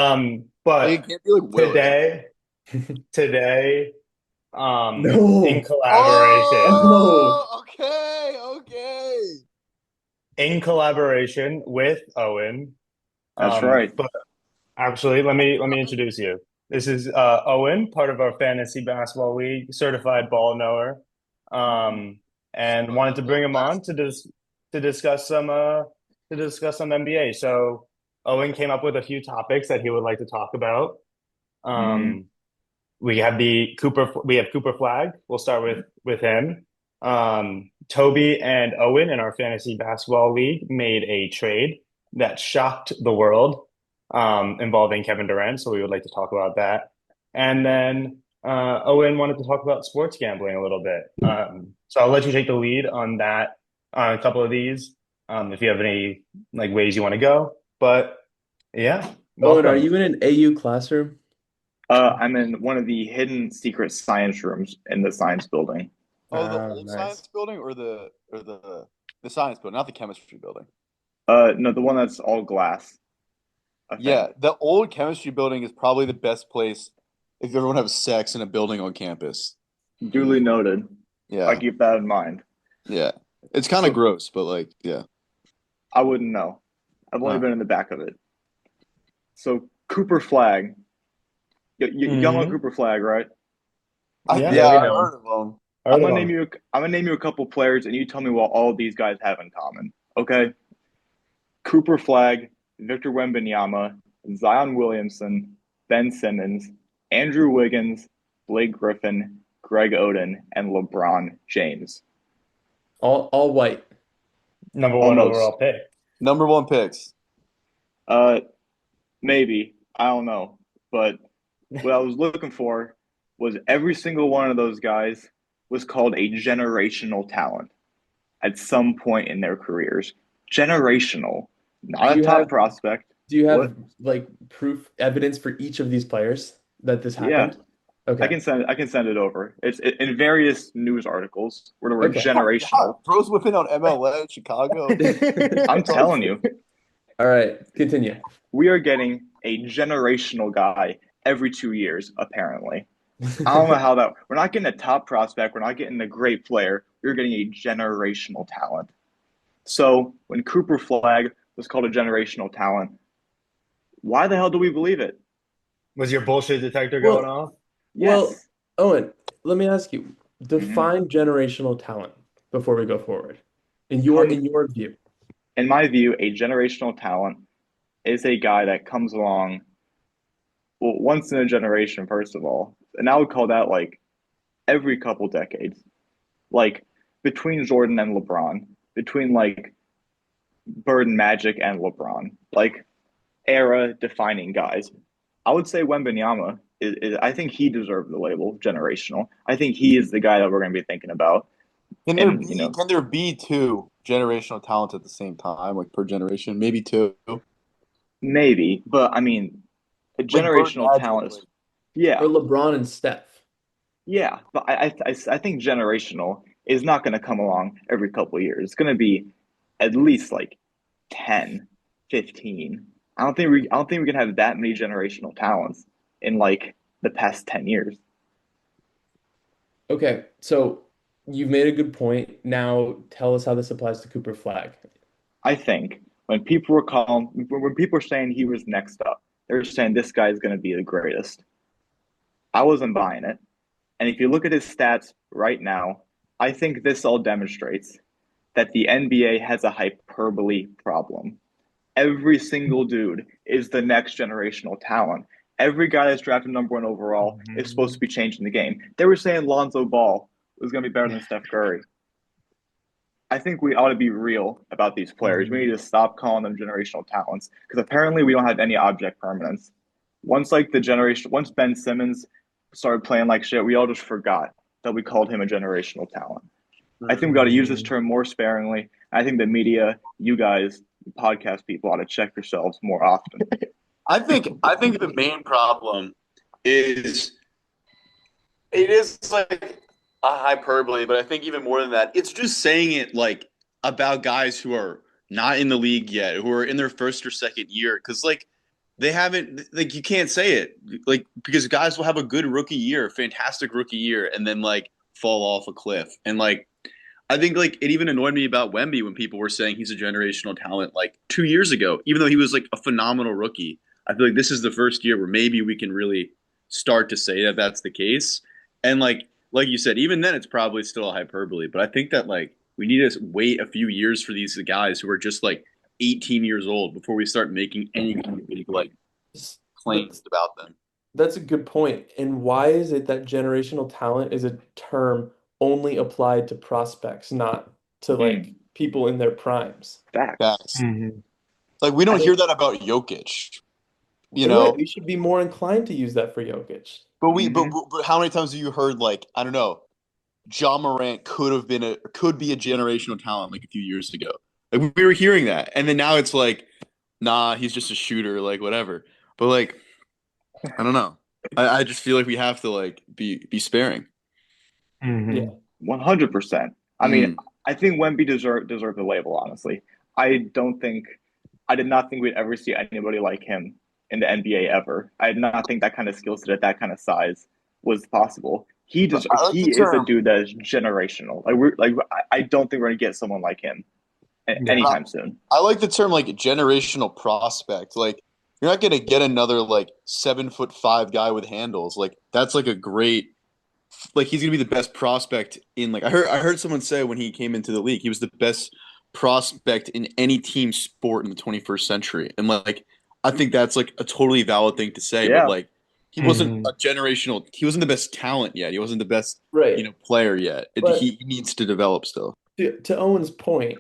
Like it But can't be like Willis. today, today, in No. collaboration, Oh, Oh, okay. with Owen. That's right. But actually, let me introduce you. This is Owen, part of our fantasy basketball league, certified ball knower, and wanted to bring him on to discuss some NBA. So Owen came up with a few topics that he would like to talk about. Hmm. Um, we have Cooper Flag. We'll start with him. Toby and Owen in our fantasy basketball league made a trade that shocked the world, involving Kevin Durant. So we would like to talk about that. And then Owen wanted to talk about sports gambling a little bit. So I'll let you take the lead on that, on a couple of these, if you have any like ways you want to go. But yeah, Owen, are welcome. you in an AU classroom? I'm in one of the hidden secret science rooms in the science building. Oh, the old Nice. science building or the science building, not the chemistry building. No, the one that's all glass, I Yeah, think. the old chemistry building is probably the best place if you ever want to have sex in a building on campus. Duly noted. I Yeah, keep that in mind. yeah. It's kind of So gross, but like, yeah. I wouldn't know. I've only Uh, been in the back of it. So Cooper Flag, y'all know Hmm. Cooper Flag, right? Yeah, yeah, we I've know him. heard of them. Heard of him. I'm gonna name you a couple players, and you tell me what all of these guys have in common. Okay? Cooper Flag, Victor Wembanyama, Zion Williamson, Ben Simmons, Andrew Wiggins, Blake Griffin, Greg Oden, and LeBron James. All white. Number one Almost. overall pick. Number one picks. Uh, maybe. I don't know. But what I was looking for was every single one of those guys was called a generational talent at some point in their careers. Generational, Do not a you top have prospect. do you What? have like proof evidence for each of these players that this Yeah, happened? Okay. I can send it over. It's in various news articles where the word Okay. Oh my God, generational. pros whipping on MLA in Chicago. I'm telling you, All right, continue. we are getting a generational guy every 2 years, apparently. I don't know how that. We're not getting a top prospect. We're not getting a great player. We're getting a generational talent. So when Cooper Flag was called a generational talent, why the hell do we believe it? Was your bullshit detector going Well, off? well, Yes. Owen, let me ask you, Hmm. define generational talent before we go forward. Come, In your view. in my view, a generational talent is a guy that comes along, well, once in a generation, first of all. And I would call that like every couple decades. Like between Jordan and LeBron, between like Bird and Magic and LeBron, like era defining guys. I would say Wembanyama I think he deserved the label generational. I think he is the guy that we're going to be thinking about. And, Can there be two generational talents at the same time, like per generation? Maybe two. maybe, but I mean, a Like Bird generational Magic, talent is, like Or yeah, LeBron and Steph. yeah. But I think generational is not going to come along every couple of years. It's going to be at least like 10, 15. I don't think we can have that many generational talents in like the past 10 years. Okay, so you've made a good point. Now tell us how this applies to Cooper Flag. I think when people are saying he was next up, they're saying this guy is going to be the greatest. I wasn't buying it. And if you look at his stats right now, I think this all demonstrates that the NBA has a hyperbole problem. Every single dude is the next generational talent. Every guy that's drafted number one overall is supposed to Mhm. be changing the game. They were saying Lonzo Ball was going to be better than Steph Curry. I think we ought to be real about these players. We need Mhm. to stop calling them generational talents because apparently we don't have any object permanence. Once Ben Simmons started playing like shit, we all just forgot that we called him a generational talent. I think we got to use this Mhm. term more sparingly. I think the media, you guys, podcast people, ought to check yourselves more often. I think the main problem is it is like a hyperbole, but I think even more than that, it's just saying it like about guys who are not in the league yet, who are in their first or second year. Because like they haven't like you can't say it like because guys will have a good rookie year, fantastic rookie year, and then like fall off a cliff. And like I think like it even annoyed me about Wemby when people were saying he's a generational talent like 2 years ago, even though he was like a phenomenal rookie. I feel like this is the first year where maybe we can really start to say that that's the case. And like you said, even then it's probably still a hyperbole. But I think that like we need to wait a few years for these guys who are just like 18 years old before we start making any kind of big like But claims about them. that's a good point. And why is it that generational talent is a term only applied to prospects, not to like Mm, people in their primes? facts. Facts. Mhm. Like we I don't don't, hear that about Jokic, you you're right. know. We should be more inclined to use that for Jokic. But we Hmm. but how many times have you heard like I don't know, John Morant could be a generational talent like a few years ago. Like we were hearing that, and then now it's like, nah, he's just a shooter, like whatever. But like I don't know. I just feel like we have to like be sparing. Yeah. Mhm. 100%. I mean, Mm. I think Wemby deserved the label, honestly. I don't think I did not think we'd ever see anybody like him in the NBA ever. I did not think that kind of skill set at that kind of size was possible. I like the He is a term. dude that is generational. I don't think we're gonna get someone like him Yeah. I, anytime soon. I like the term like generational prospect. Like you're not gonna get another like 7'5" guy with handles. Like that's like a great like he's gonna be the best prospect in like I heard someone say when he came into the league he was the best prospect in any team sport in the 21st century. And like I think that's like a totally valid thing to say, but Yeah, like Mhm. he wasn't the best talent yet. He wasn't the best, Right. player yet. But He needs to develop still. to Owen's point,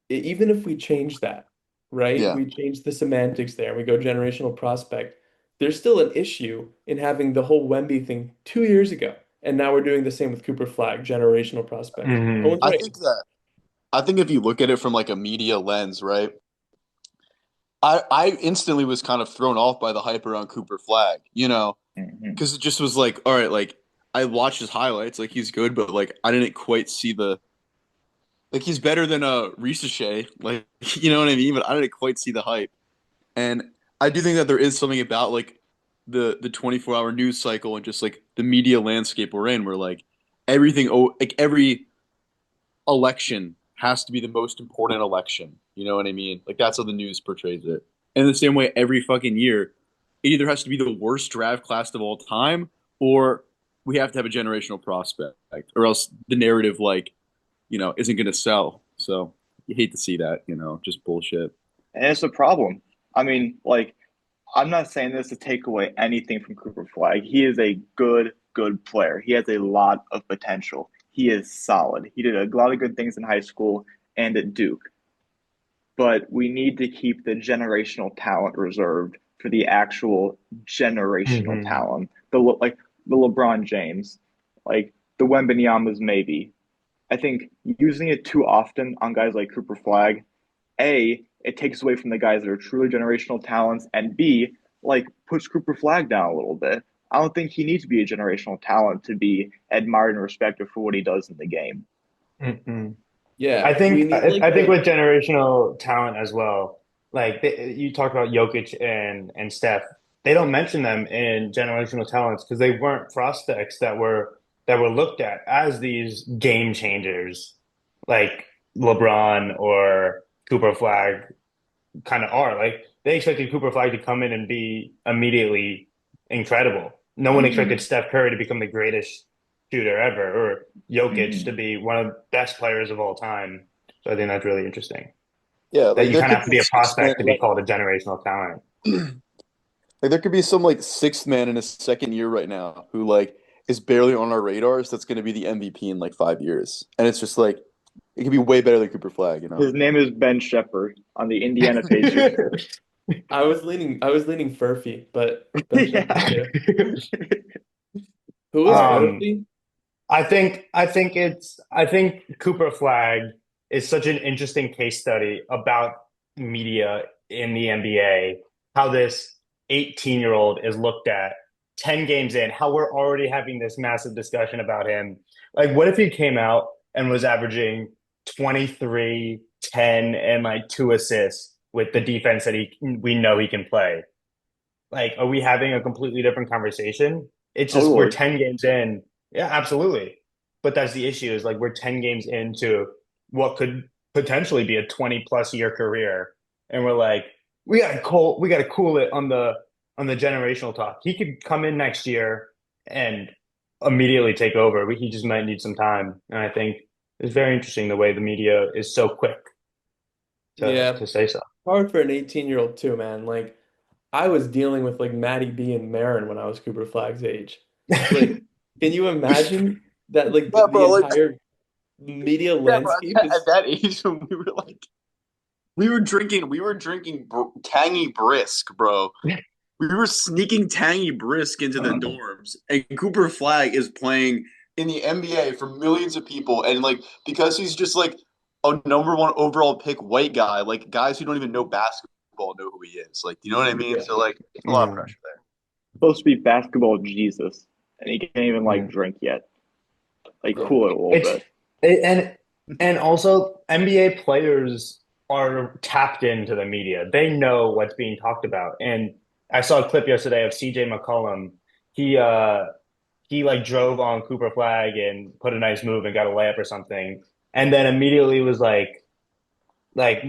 even if we change that, right? Yeah. We change the semantics there, we go generational prospect, there's still an issue in having the whole Wemby thing 2 years ago. And now we're doing the same with Cooper Flag, generational prospect. Mhm. Owen's I right. think that I think if you look at it from like a media lens, right? I instantly was kind of thrown off by the hype around Cooper Flag, hmm, because it just was like, all right, like I watched his highlights, like he's good, but like I didn't quite see the like he's better than Risache, like you know what I mean, but I didn't quite see the hype. And I do think that there is something about like the 24-hour news cycle and just like the media landscape we're in, where like like every election has to be the most important election. You know what I mean? Like that's how the news portrays it. And in the same way, every fucking year, it either has to be the worst draft class of all time, or we have to have a generational prospect, or else the narrative isn't going to sell. So you hate to see that, just bullshit. and it's a problem. I mean, like I'm not saying this to take away anything from Cooper Flag. He is a good player. He has a lot of potential. He is solid. He did a lot of good things in high school and at Duke. But we need to keep the generational talent reserved for the actual generational Mhm. talent. Like the LeBron James, like the Wembanyamas maybe. I think using it too often on guys like Cooper Flag, A, it takes away from the guys that are truly generational talents, and B, like puts Cooper Flag down a little bit. I don't think he needs to be a generational talent to be admired and respected for what he does in the game. Mhm. I Yeah, we think need I like I think the with generational talent as well, like you talk about Jokic and Steph, they don't mention them in generational talents because they weren't prospects that were looked at as these game changers, like LeBron or Cooper Flag kind of are. Like they expected Cooper Flag to come in and be immediately incredible. No one expected Mm-hmm. Steph Curry to become the greatest shooter ever, or Jokic to Mm-hmm. be one of the best players of all time. So I think that's really interesting. Yeah, That like you there kind of could have to be a be a sixth man, prospect to be called a generational talent. like there could be some like sixth man in his second year right now who like is barely on our radars. That's going to be the MVP in like 5 years, and it's just like it could be way better than Cooper Flag. His name is Ben Shepherd on the Indiana Pacers. I was leaning Furphy, but Ben Shepherd Yeah. too. Who is um, Furphy? I think Cooper Flag is such an interesting case study about media in the NBA, how this 18-year-old is looked at 10 games in, how we're already having this massive discussion about him. Like, what if he came out and was averaging 23, 10, and like 2 assists with the defense that we know he can play? like, are we having a completely different conversation? It's just we're Totally. 10 games in. Yeah, absolutely. But that's the issue is like we're 10 games into what could potentially be a 20 plus year career. And we're like, we gotta cool it on the generational talk. He could come in next year and immediately take over. He just might need some time. And I think it's very interesting the way the media is so quick Yeah, to say so. hard for an 18-year-old too, man. Like I was dealing with like Maddie B and Marin when I was Cooper Flag's age. Like, can you imagine that like Yeah, the bro. Like, entire media yeah, bro. landscape At is that age, when we were like, we were drinking tangy brisk, bro. We were sneaking tangy brisk into the dorms, and Cooper Flag is playing in the NBA for millions of people, and like because he's just like a number one overall pick white guy, like guys who don't even know basketball know who he is. Like, you know what I mean? yeah. So like, a lot of Yeah. pressure there. Supposed to be basketball Jesus, and he can't even like Yeah. drink yet. Like Yeah. cool it a little It's bit. and also NBA players are tapped into the media. They know what's being talked about. And I saw a clip yesterday of CJ McCollum. He uh he like drove on Cooper Flag and put a nice move and got a layup or something. And then immediately was like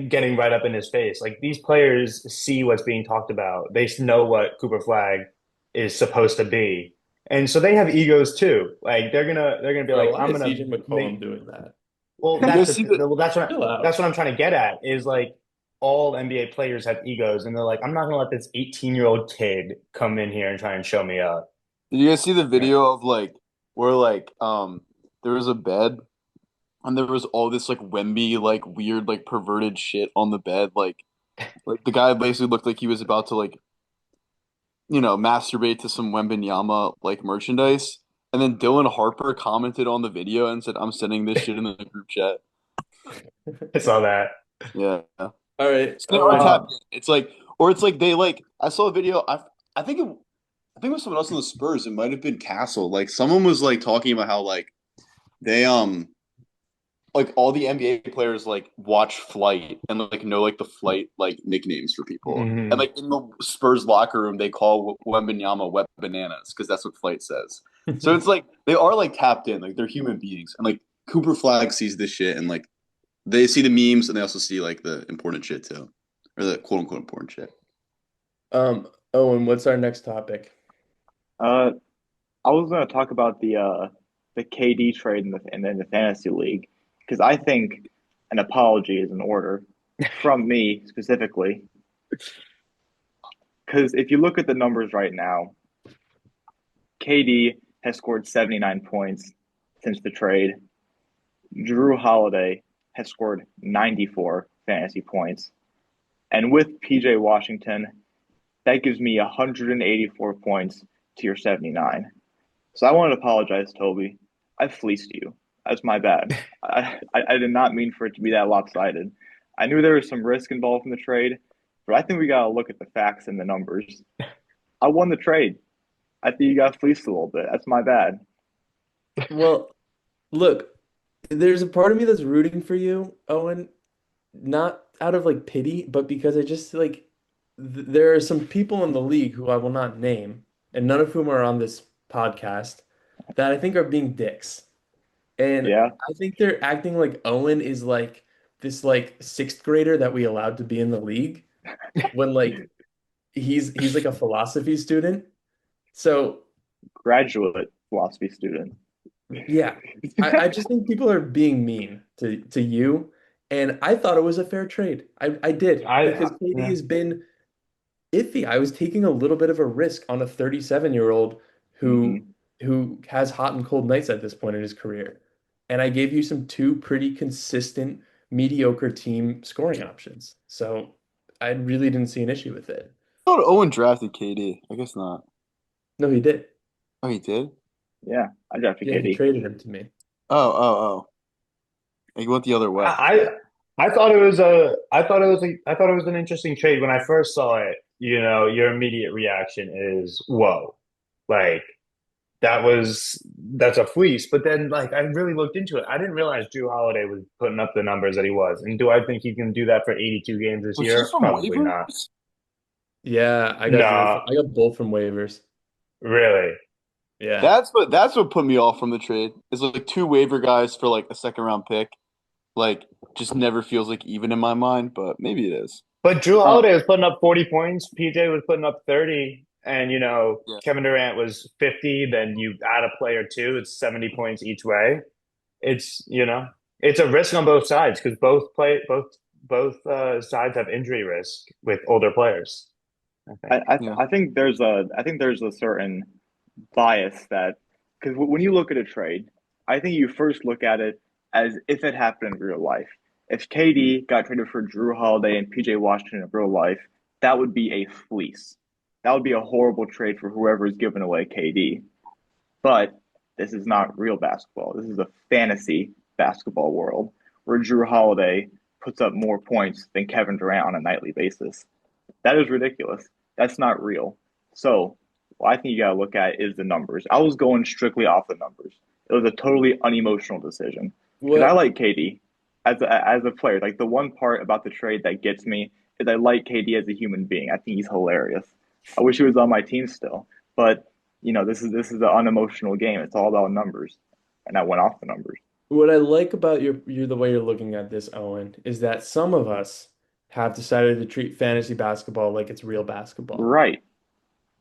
getting right up in his face. Like these players see what's being talked about. They know what Cooper Flag is supposed to be. And so they have egos too. Like they're gonna be Bro, like, why I'm is gonna CJ McCollum make doing that? well, You guys see the well, Chill that's out. what I'm trying to get at is like all NBA players have egos and they're like, I'm not gonna let this 18-year-old kid come in here and try and show me up. Did you guys see the Yeah. video of like where like there was a bed and there was all this like Wemby like weird like perverted shit on the bed like the guy basically looked like he was about to like masturbate to some Wembenyama like merchandise. And then Dylan Harper commented on the video and said, "I'm sending this shit in the group chat." I saw that. Yeah, All right, so they are Owen. Uh, tapped in. It's like, or it's like they like. I saw a video. I think I think it was someone else on the Spurs. It might have been Castle. Like someone was like talking about how like they like all the NBA players like watch Flight and like know like the Flight like nicknames for people. And mhm. like in the Spurs locker room, they call Wembenyama Wet Bananas because that's what Flight says. So it's like they are like tapped in, like they're human beings, and like Cooper Flag sees this shit, and like they see the memes, and they also see like the important shit too, or the quote unquote important shit. Owen, what's our next topic? Uh, I was gonna talk about the KD trade in the fantasy league because I think an apology is in order from me specifically. Because if you look at the numbers right now, KD has scored 79 points since the trade. Drew Holiday has scored 94 fantasy points. And with PJ Washington, that gives me 184 points to your 79. So I want to apologize, Toby. I fleeced you. That's my bad. I did not mean for it to be that lopsided. I knew there was some risk involved in the trade, but I think we got to look at the facts and the numbers. I won the trade. I think you got fleeced a little bit. That's my bad. Well, look, there's a part of me that's rooting for you, Owen, not out of like pity, but because I just like there are some people in the league who I will not name, and none of whom are on this podcast, that I think are being dicks. And Yeah, I think they're acting like Owen is like this like sixth grader that we allowed to be in the league when like he's like a philosophy student. So graduate philosophy student. yeah, I just think people are being mean to you, and I thought it was a fair trade. I did because Katie Yeah. has been iffy. I was taking a little bit of a risk on a 37-year-old who Hmm. who has hot and cold nights at this point in his career. And I gave you some two pretty consistent mediocre team scoring options. So I really didn't see an issue with it. I thought Owen drafted KD. I guess not. No, he did. Oh, he did. Yeah, I drafted Yeah, he KD. traded him to me. Oh. He went the other way. I I thought it was a I thought it was an interesting trade when I first saw it. You know, your immediate reaction is whoa, like that's a fleece. But then like I really looked into it. I didn't realize Drew Holiday was putting up the numbers that he was. And do I think he can do that for 82 games this Was he year? from Probably not. waivers? Yeah, No, I got both from waivers. really. Yeah. That's what put me off from the trade. Is like two waiver guys for like a second round pick. Like just never feels like even in my mind, but maybe it is. But Drew Uh, Holiday was putting up 40 points. PJ was putting up 30. And, yeah, Kevin Durant was 50. Then you add a player two, it's 70 points each way. It's a risk on both sides because both sides have injury risk with older players, I I, think. I, yeah. I think there's a certain bias that because when you look at a trade, I think you first look at it as if it happened in real life. If KD got traded for Drew Holiday and PJ Washington in real life, that would be a fleece. That would be a horrible trade for whoever is giving away KD. But this is not real basketball. This is a fantasy basketball world where Drew Holiday puts up more points than Kevin Durant on a nightly basis. That is ridiculous. That's not real. So, what I think you got to look at is the numbers. I was going strictly off the numbers. It was a totally unemotional decision because I What like KD as a player. Like the one part about the trade that gets me is I like KD as a human being. I think he's hilarious. I wish he was on my team still, but this is an unemotional game. It's all about numbers, and I went off the numbers. what I like about the way you're looking at this, Owen, is that some of us have decided to treat fantasy basketball like it's real basketball. Right.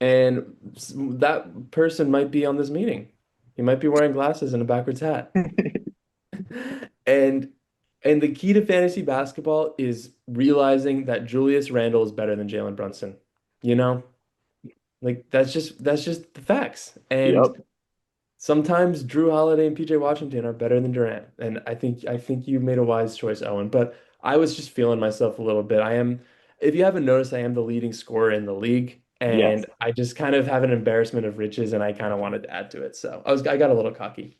And that person might be on this meeting. He might be wearing glasses and a backwards hat. And and the key to fantasy basketball is realizing that Julius Randle is better than Jalen Brunson. You know? Like that's just the facts. And Yep. sometimes Drew Holiday and PJ Washington are better than Durant. And I think you made a wise choice, Owen. But I was just feeling myself a little bit. If you haven't noticed, I am the leading scorer in the league. Yes. And I just kind of have an embarrassment of riches and I kind of wanted to add to it. So I got a little cocky.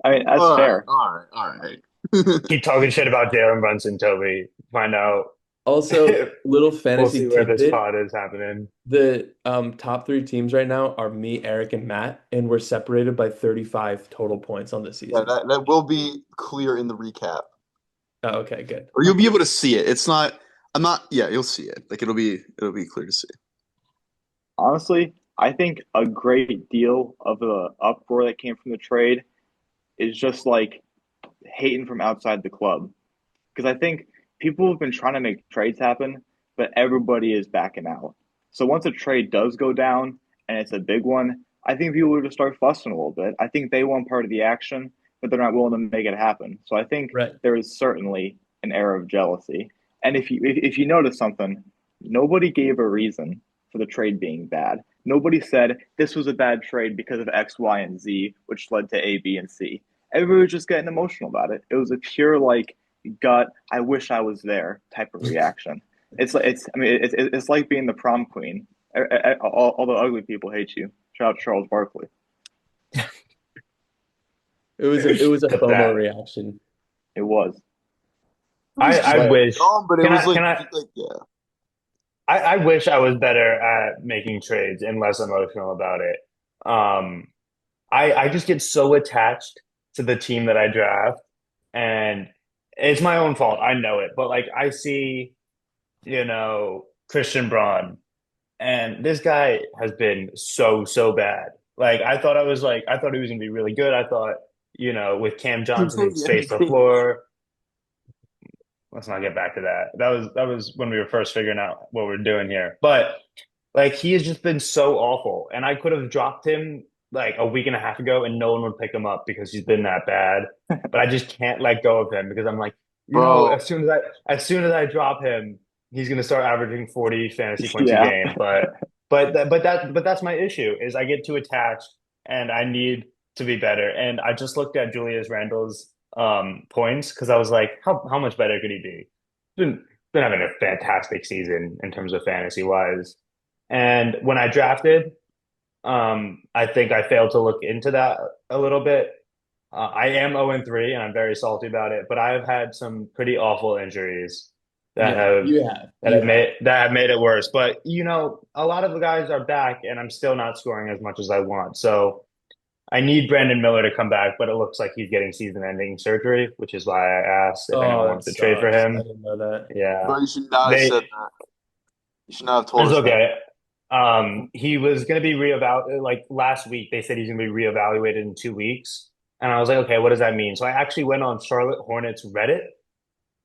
I mean, that's All right, fair. all right, all right. Keep talking shit about Jalen Brunson, Toby. Find out. Also, little We'll fantasy see where this tidbit. pod is happening. The top three teams right now are me, Eric, and Matt, and we're separated by 35 total points on this Yeah, season. that will be clear in the recap. Oh, okay, good. Or you'll be able to see it. It's not. I'm not. Yeah, you'll see it. Like it'll be clear to see. Honestly, I think a great deal of the uproar that came from the trade is just like hating from outside the club. Because I think people have been trying to make trades happen, but everybody is backing out. So once a trade does go down and it's a big one, I think people will just start fussing a little bit. I think they want part of the action, but they're not willing to make it happen. So I think Right. there is certainly an air of jealousy. And if you notice something, nobody gave a reason for the trade being bad. Nobody said this was a bad trade because of X, Y, and Z, which led to A, B, and C. Everybody was just getting emotional about it. It was a pure like gut, I wish I was there type of reaction. It's like being the prom queen. All the ugly people hate you. Shout out Charles Barkley. It was a Cut FOMO that. reaction. It was. It was I just But wish. dumb, but it Can was I? Can like I? yeah. I wish I was better at making trades and less emotional about it. Um, I just get so attached to the team that I draft, and it's my own fault. I know it, but like I see, Christian Braun, and this guy has been so bad. Like I thought he was gonna be really good. I thought, with Cam Johnson, he'd Yeah, space the floor. Let's not get back to that. That was when we were first figuring out what we're doing here. But like he has just been so awful. And I could have dropped him like a week and a half ago and no one would pick him up because he's been that bad. But I just can't let go of him because I'm like, bro. as soon as I drop him, he's gonna start averaging 40 fantasy points a Yeah. game. But that's my issue is I get too attached and I need to be better. And I just looked at Julius Randle's points because I was like, how much better could he be? Been having a fantastic season in terms of fantasy wise. And when I drafted, I think I failed to look into that a little bit. I am 0-3 and I'm very salty about it, but I have had some pretty awful injuries that yeah, have you have. that You have have. made it worse. But a lot of the guys are back and I'm still not scoring as much as I want. So I need Brandon Miller to come back, but it looks like he's getting season-ending surgery, which is why I asked if anyone Oh, it wants to trade for sucks. I him. didn't know that. Yeah. Bro, you should not have They said that. You should not have told It's us that. okay. He was going to be like last week. They said he's going to be reevaluated in 2 weeks, and I was like, okay, what does that mean? So I actually went on Charlotte Hornets Reddit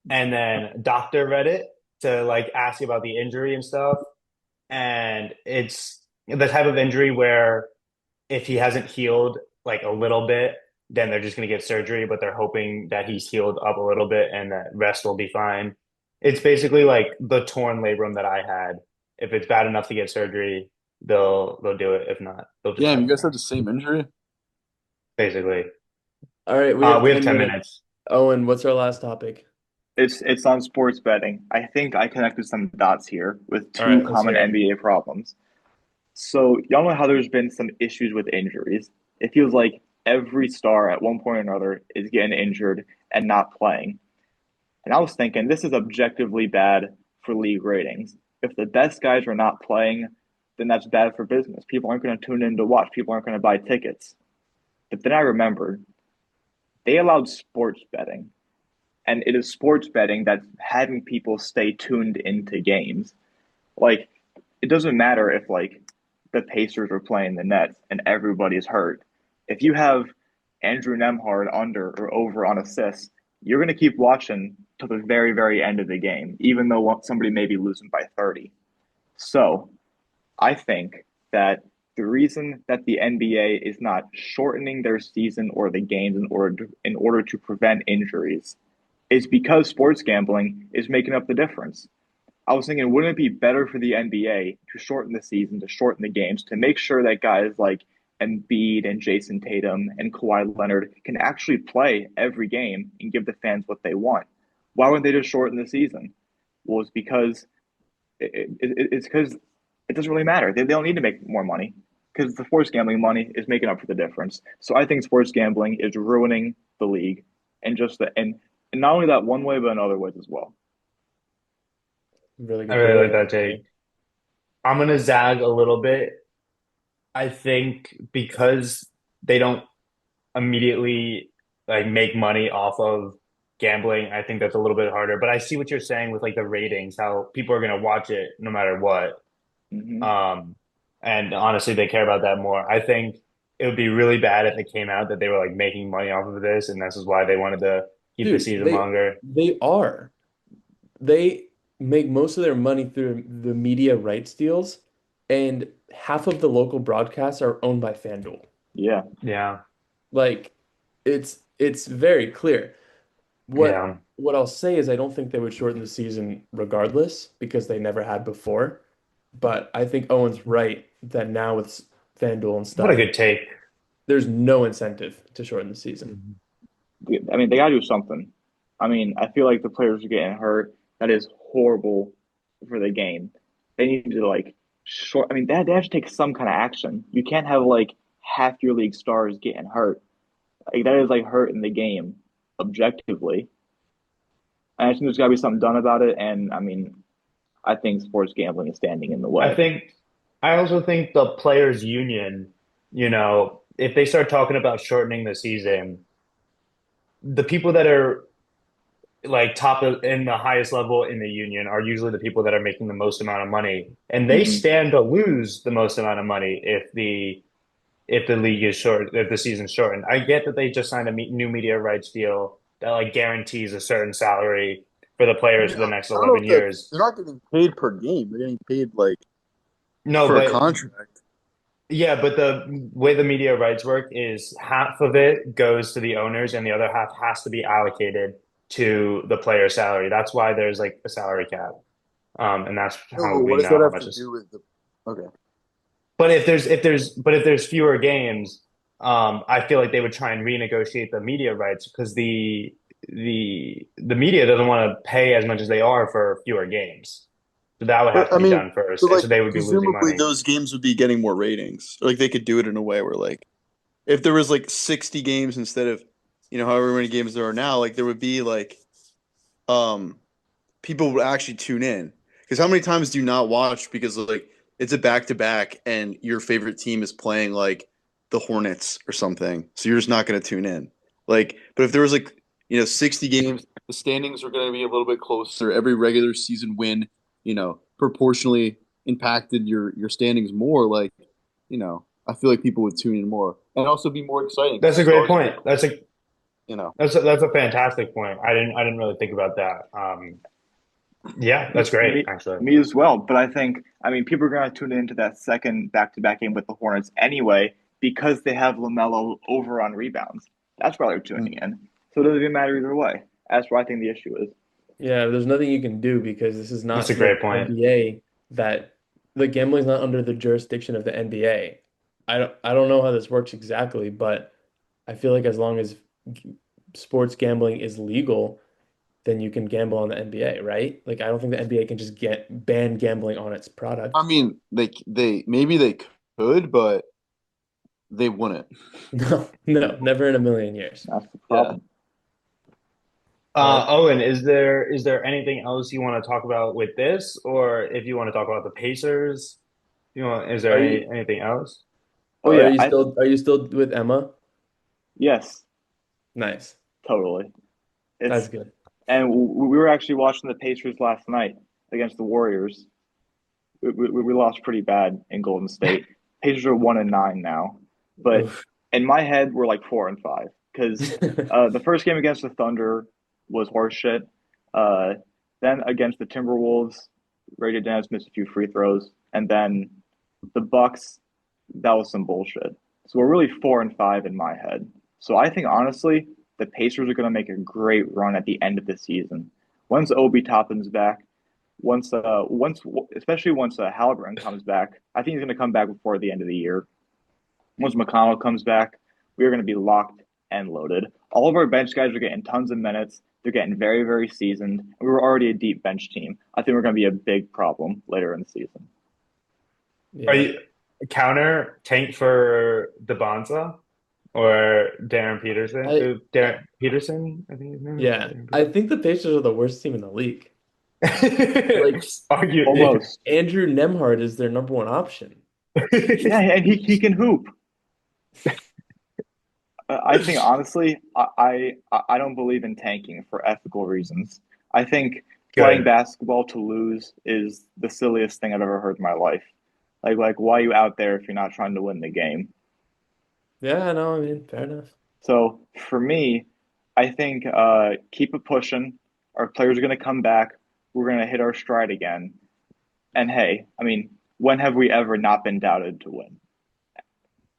and then Doctor Reddit to like ask about the injury and stuff. And it's the type of injury where if he hasn't healed like a little bit, then they're just going to get surgery, but they're hoping that he's healed up a little bit and that rest will be fine. It's basically like the torn labrum that I had. If it's bad enough to get surgery, they'll do it. If not, they'll just Damn, have you him guys have rest. the same injury? Basically, All right, we have we have 10 10 minutes. minutes. Owen, what's our last topic? It's on sports betting. I think I connected some dots here with All two right, let's common hear it. NBA problems. So y'all know how there's been some issues with injuries. It feels like every star at one point or another is getting injured and not playing. And I was thinking this is objectively bad for league ratings. If the best guys are not playing, then that's bad for business. People aren't going to tune in to watch. People aren't going to buy tickets. But then I remembered they allowed sports betting. And it is sports betting that's having people stay tuned into games. Like, it doesn't matter if like the Pacers are playing the Nets and everybody's hurt. If you have Andrew Nemhard under or over on assists, you're going to keep watching till the very, very end of the game, even though somebody may be losing by 30. So I think that the reason that the NBA is not shortening their season or the games in order to prevent injuries is because sports gambling is making up the difference. I was thinking, wouldn't it be better for the NBA to shorten the season, to shorten the games, to make sure that guys like Embiid and Jason Tatum and Kawhi Leonard can actually play every game and give the fans what they want? Why wouldn't they just shorten the season? Well, it's because it doesn't really matter. They don't need to make more money because the sports gambling money is making up for the difference. So I think sports gambling is ruining the league, and not only that one way, but in other ways as well. Really I good, really really like good that take. point. I'm gonna zag a little bit. I think because they don't immediately like make money off of gambling, I think that's a little bit harder. But I see what you're saying with like the ratings, how people are gonna watch it no matter what. Hmm. Um, and honestly, they care about that more. I think it would be really bad if it came out that they were like making money off of this, and this is why they wanted to keep the Dude, season they longer. they are. They make most of their money through the media rights deals, and half of the local broadcasts are owned by FanDuel. Yeah. Yeah, Like it's very clear. yeah. What I'll say is I don't think they would shorten the season regardless because they never had before. But I think Owen's right that now with FanDuel and What a stuff, good take. there's no incentive to shorten the season. I mean, they got to do something. I mean, I feel like the players are getting hurt. That is horrible for the game. They need to like short. I mean, they have to take some kind of action. You can't have like half your league stars getting hurt. Like that is like hurting the game objectively. And I think there's got to be something done about it. And I mean, I think sports gambling is standing in the I way. think I also think the players' union, if they start talking about shortening the season, the people that are like in the highest level in the union are usually the people that are making the most amount of money, and they Hmm. stand to lose the most amount of money if the league is short, if the season's shortened. I get that they just signed a new media rights deal that like guarantees a certain salary for the I players mean, for the next I don't know 11 if that years. they're not getting paid per game. They're getting paid like No, for a but contract. yeah, but the way the media rights work is half of it goes to the owners and the other half has to be allocated to the player salary. That's why there's like a salary cap. And that's how No, we what does know that how have much to is. do with the? Okay. But if there's fewer games, I feel like they would try and renegotiate the media rights because the media doesn't want to pay as much as they are for fewer games. So that would have But to I be mean, done first. but And like so they would be losing presumably money. those games would be getting more ratings. Like they could do it in a way where like if there was like 60 games instead of however many games there are now, like there would be like um people would actually tune in. Because how many times do you not watch because like it's a back to back and your favorite team is playing like the Hornets or something, so you're just not going to tune in. Like, but if there was like 60 games, the standings are going to be a little bit closer. Every regular season win, you know, proportionally impacted your standings more, like, I feel like people would tune in more and also be more exciting because That's the a great stars, point. you know. That's a fantastic point. I didn't really think about that. Yeah, that's great, Me, actually. me as well. But I mean, people are going to tune into that second back-to-back game with the Hornets anyway because they have LaMelo over on rebounds. That's why they're tuning in. So it doesn't even matter either way. That's what I think the issue is. Yeah, there's nothing you can do because this is That's a not like great point. NBA that the gambling's not under the jurisdiction of the NBA. I don't know how this works exactly, but I feel like as long as sports gambling is legal, then you can gamble on the NBA, right? Like I don't think the NBA can just get ban gambling on its I product. mean, they maybe they could, but they wouldn't. No, no, never in a million years. That's the Yeah. problem. But Owen, is there anything else you want to talk about with this, or if you want to talk about the Pacers, is there are you anything else? Oh are yeah, you still are you still with Emma? yes, Nice. totally. That's It's good. and we were actually watching the Pacers last night against the Warriors. We lost pretty bad in Golden State. Pacers are 1-9 now, but Oof. in my head we're like 4-5 because the first game against the Thunder was horseshit. Uh, then against the Timberwolves, Ray Dennis missed a few free throws, and then the Bucks, that was some bullshit. So we're really 4-5 in my head. So I think honestly, the Pacers are going to make a great run at the end of the season. Once Obi Toppin's back, once especially once Halliburton comes back, I think he's going to come back before the end of the year. Once McConnell comes back, we are going to be locked and loaded. All of our bench guys are getting tons of minutes. They're getting very, very seasoned. And we were already a deep bench team. I think we're going to be a big problem later in the season. Are Yeah. you counter tank for DeBonza or Darren Peterson? I Darren Peterson, I think his name is yeah. Darren I think the Pacers are the worst team in the league. Peterson. Like Almost. Andrew Nemhard is their number one option. Yeah, and he can hoop. I think honestly, I don't believe in tanking for ethical reasons. I think playing Good. basketball to lose is the silliest thing I've ever heard in my life. Like why are you out there if you're not trying to win the game? Yeah, no, I mean, fair enough. So for me, I think keep it pushing. Our players are going to come back. We're going to hit our stride again. And hey, I mean, when have we ever not been doubted to win?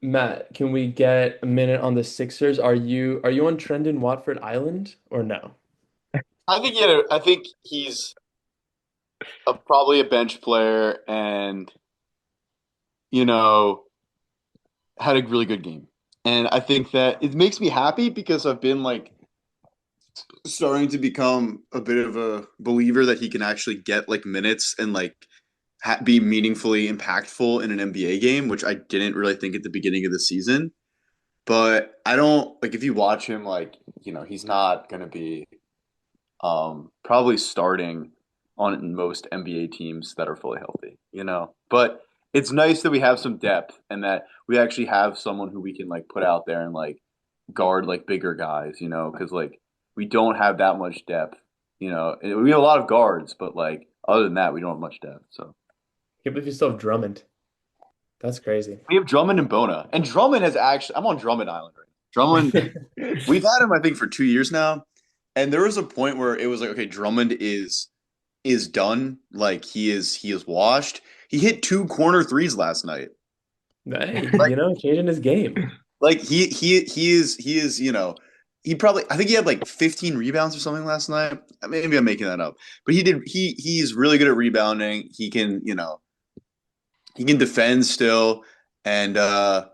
Matt, can we get a minute on the Sixers? Are you on Trendon Watford Island or no? I think he's probably a bench player and, you know, had a really good game. And I think that it makes me happy because I've been like starting to become a bit of a believer that he can actually get like minutes and like be meaningfully impactful in an NBA game, which I didn't really think at the beginning of the season. But I don't like if you watch him, like, he's not going to be probably starting on most NBA teams that are fully healthy. But it's nice that we have some depth and that we actually have someone who we can like put out there and like guard like bigger guys, because like we don't have that much depth. We have a lot of guards, but like other than that, we don't have much depth. So Can't believe you still have Drummond. That's crazy. we have Drummond and Bona, and Drummond has actually. I'm on Drummond Island right now. Drummond, we've had him I think for 2 years now, and there was a point where it was like, okay, Drummond is done. Like he is washed. He hit two corner threes last night. Hey, Like changing his game. like he is. He probably I think he had like 15 rebounds or something last night. Maybe I'm making that up, but he's really good at rebounding. He can defend still, and I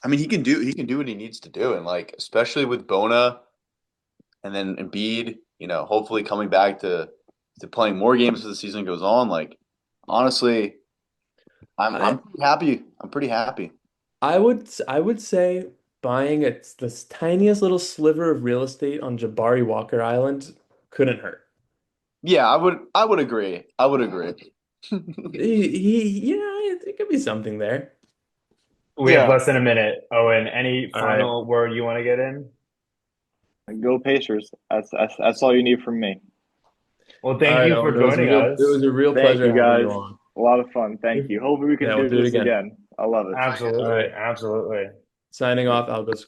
mean he can do what he needs to do, and like especially with Bona and then Embiid, hopefully coming back to playing more games as the season goes on. Like honestly, I'm I pretty happy. I'm pretty happy. I would say buying this tiniest little sliver of real estate on Jabari Walker Island couldn't hurt. Yeah, I would agree. I would agree. There could be something there. We have Yeah. less than a minute. Owen, any All right. final word you want to get in? Go Pacers. That's all you need from me. Well, All thank right, you for Owen. joining It us. was a real Thank pleasure you having you guys. on. A lot of fun. Thank you. Hopefully we can Yeah, we'll do do it this again. again. I love it. Absolutely, absolutely. Signing off, I'll go